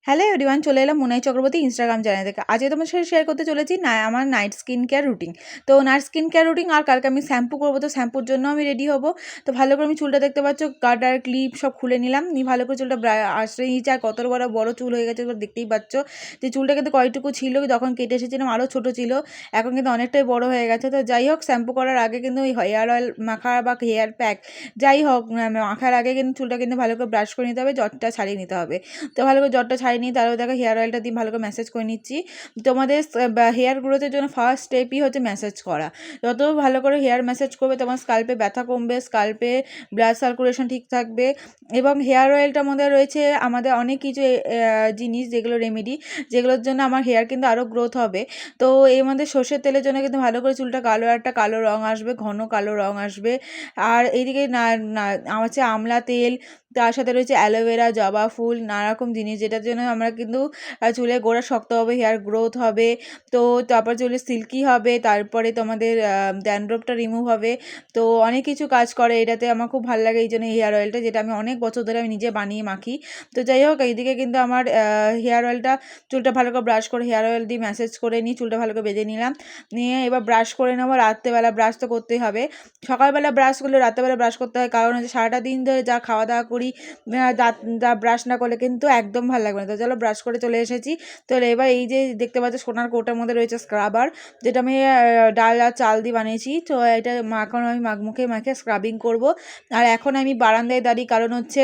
Hello everyone, চলে এলাম মুনাই Chakraborty Instagram channel থেকে। আজকে তোমার সাথে শেয়ার করতে চলেছি আমার নাইট স্কিন কেয়ার রুটিন। তো নাইট স্কিন কেয়ার রুটিন আর কালকে আমি শ্যাম্পু করবো, তো শ্যাম্পুর জন্য আমি রেডি হবো। তো ভালো করে আমি চুলটা দেখতে পাচ্ছ, গার্ডার ক্লিপ সব খুলে নিলাম, নিয়ে ভালো করে চুলটা আশ্রয় নিয়েছি। আর কত বড় বড় চুল হয়ে গেছে এবার দেখতেই পাচ্ছ। যে চুলটা কিন্তু কয়টুকু ছিল যখন কেটে এসেছিলাম আরও ছোটো ছিল, এখন কিন্তু অনেকটাই বড় হয়ে গেছে। তো যাই হোক, শ্যাম্পু করার আগে কিন্তু ওই হেয়ার অয়েল মাখা বা হেয়ার প্যাক যাই হোক মাখার আগে কিন্তু চুলটা কিন্তু ভালো করে ব্রাশ করে নিতে হবে, জটটা ছাড়িয়ে নিতে হবে। তো ভালো করে জটটা ছাড়িয়ে নিয়ে তারপর দেখো হেয়ার অয়েলটা দিয়ে ভালো করে ম্যাসেজ করে নিচ্ছি। তোমাদের হেয়ার গ্রোথের জন্য ফার্স্ট স্টেপই হচ্ছে ম্যাসেজ করা। যত ভালো করে হেয়ার ম্যাসেজ করবে তোমার স্কাল্পে ব্যথা কমবে, স্কাল্পে ব্লাড সার্কুলেশন ঠিক থাকবে। এবং হেয়ার অয়েলটার মধ্যে রয়েছে আমাদের অনেক কিছু জিনিস, যেগুলো রেমেডি, যেগুলোর জন্য আমার হেয়ার কিন্তু আরও গ্রোথ হবে। তো এর মধ্যে সর্ষের তেলের জন্য কিন্তু ভালো করে চুলটা একটা কালো রঙ আসবে, ঘন কালো রঙ আসবে। আর এইদিকে হচ্ছে আমলা তেল, তার সাথে রয়েছে অ্যালোভেরা, জবা ফুল, নানা রকম জিনিস, যেটার জন্য আমরা কিন্তু চুলের গোড়া শক্ত হবে, হেয়ার গ্রোথ হবে। তো তারপর চুলে সিল্কি হবে, তারপরে তোমাদের ড্যান্ড্রফটা রিমুভ হবে। তো অনেক কিছু কাজ করে এটাতে, আমার খুব ভালো লাগে এই জন্য হেয়ার অয়েলটা, যেটা আমি অনেক বছর ধরে আমি নিজে বানিয়ে মাখি। তো যাই হোক, এইদিকে কিন্তু আমার হেয়ার অয়েলটা, চুলটা ভালো করে ব্রাশ করে হেয়ার অয়েল দিয়ে ম্যাসেজ করে নিই, চুলটা ভালো করে বেঁধে নিলাম। নিয়ে এবার ব্রাশ করে নেবো। রাত্রেবেলা ব্রাশ তো করতেই হবে, সকালবেলা ব্রাশ করলে রাত্রেবেলা ব্রাশ করতে হয়, কারণ হচ্ছে সারাটা দিন ধরে যা খাওয়া দাওয়া করি, দাঁত ব্রাশ না করলে কিন্তু একদম ভালো লাগবে না। তো চলো ব্রাশ করে চলে এসেছি। তো এবার এই যে দেখতে পাচ্ছ সোনার কৌটার মধ্যে রয়েছে স্ক্রাবার, যেটা আমি ডাল আর চাল দিয়ে বানিয়েছি। তো এটা এখন আমি মুখে মাখে স্ক্রাবিং করব। আর এখন আমি বারান্দায় দাঁড়িয়ে, কারণ হচ্ছে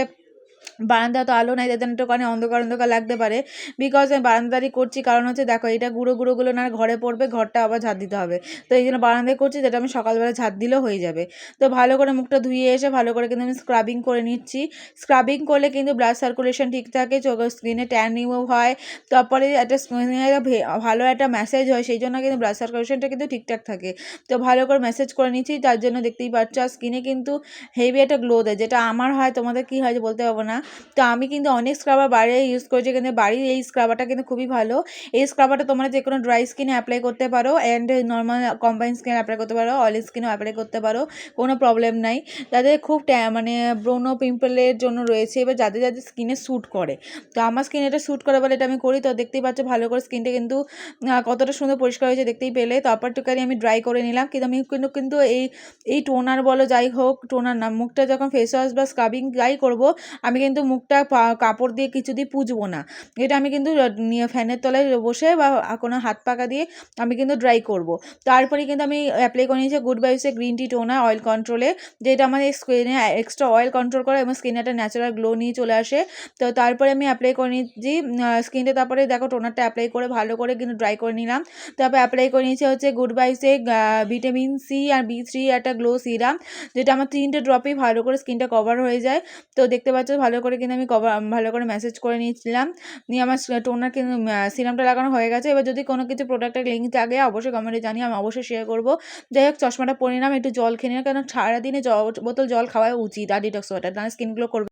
বারান্দা তো আলো নাই, যাদের একটুখানি অন্ধকার অন্ধকার লাগতে পারে। বিকজ আমি বারান্দাদারি করছি, কারণ হচ্ছে দেখো এটা গুঁড়োগুলো না ঘরে পড়বে, ঘরটা আবার ঝাঁট দিতে হবে। তো এই জন্য বারান্দায় করছি, যেটা আমি সকালবেলা ঝাঁট দিলেও হয়ে যাবে। তো ভালো করে মুখটা ধুয়ে এসে ভালো করে কিন্তু আমি স্ক্রাবিং করে নিচ্ছি। স্ক্রাবিং করলে কিন্তু ব্লাড সার্কুলেশন ঠিক থাকে, চোখের স্কিনে ট্যান রিমুভ হয়, তারপরে একটা স্কিনে ভালো একটা ম্যাসেজ হয়, সেই জন্য কিন্তু ব্লাড সার্কুলেশনটা কিন্তু ঠিকঠাক থাকে। তো ভালো করে ম্যাসেজ করে নিচ্ছি, তার জন্য দেখতেই পাচ্ছ আর স্কিনে কিন্তু হেভি একটা গ্লো দেয়, যেটা আমার হয়, তোমাদের কী হয় বলতে পারবো না। তো আমি কিন্তু অনেক স্ক্রাবার বাইরে ইউজ করেছি, কিন্তু বাড়ির এই স্ক্রাবারটা কিন্তু খুবই ভালো। এই স্ক্রাবারটা তোমরা যে কোনো ড্রাই স্কিনে অ্যাপ্লাই করতে পারো, অ্যান্ড নর্মাল কম্বাইন স্কিনে অ্যাপ্লাই করতে পারো, অয়েলি স্কিনেও অ্যাপ্লাই করতে পারো, কোনো প্রবলেম নাই। যাদের খুব মানে ব্রণ পিম্পলের জন্য রয়েছে, এবার যাদের যাদের স্কিনে স্যুট করে, তো আমার স্কিনে এটা স্যুট করে বলে এটা আমি করি। তো দেখতেই পাচ্ছ ভালো করে স্কিনটা কিন্তু কতটা সুন্দর পরিষ্কার হয়েছে দেখতেই পেলে। তারপর টুকারি আমি ড্রাই করে নিলাম, কিন্তু আমি কিন্তু এই টোনার বলো যাই হোক, টোনার না, মুখটা যখন ফেস ওয়াশ বা স্ক্রাবিং যাই করবো, আমি কিন্তু মুখটা কাপড় দিয়ে কিছু দিয়ে পুজবো না। এটা আমি কিন্তু ফ্যানের তলায় বসে বা কোনো হাত পাকা দিয়ে আমি কিন্তু ড্রাই করব। তারপরে কিন্তু আমি অ্যাপ্লাই করে নিয়েছি গুড ভাইবসের গ্রিন টি টোনার অয়েল কন্ট্রোলে, যেটা আমাদের স্কিনে এক্সট্রা অয়েল কন্ট্রোল করে এবং স্কিনে একটা ন্যাচারাল গ্লো নিয়ে চলে আসে। তো তারপরে আমি অ্যাপ্লাই করে নিচ্ছি স্কিনটা। তারপরে দেখো টোনারটা অ্যাপ্লাই করে ভালো করে কিন্তু ড্রাই করে নিলাম। তারপরে অ্যাপ্লাই করে নিয়েছি হচ্ছে গুড ভাইবসের ভিটামিন সি আর B3 একটা গ্লো সিরাম, যেটা আমার 3টে ড্রপেই ভালো করে স্কিনটা কভার হয়ে যায়। তো দেখতে পাচ্ছ ভালো করে কিন্তু আমি ভালো করে ম্যাসেজ করে নিয়েছিলাম। নিয়ে আমার টোনার কিন্তু সিরামটা লাগানো হয়ে গেছে। এবার যদি কোনো কিছু প্রোডাক্টের লিঙ্ক থাকে অবশ্যই কমেন্টে জানিয়ে, আমি অবশ্যই শেয়ার করবো। যাই হোক, চশমাটা পরে নিলাম, একটু জল খেয়ে নিলাম, কারণ সারাদিনে বোতল জল খাওয়া উচিত আর ডিটক্স ওয়াটার, তাহলে স্কিন গ্লো করবে।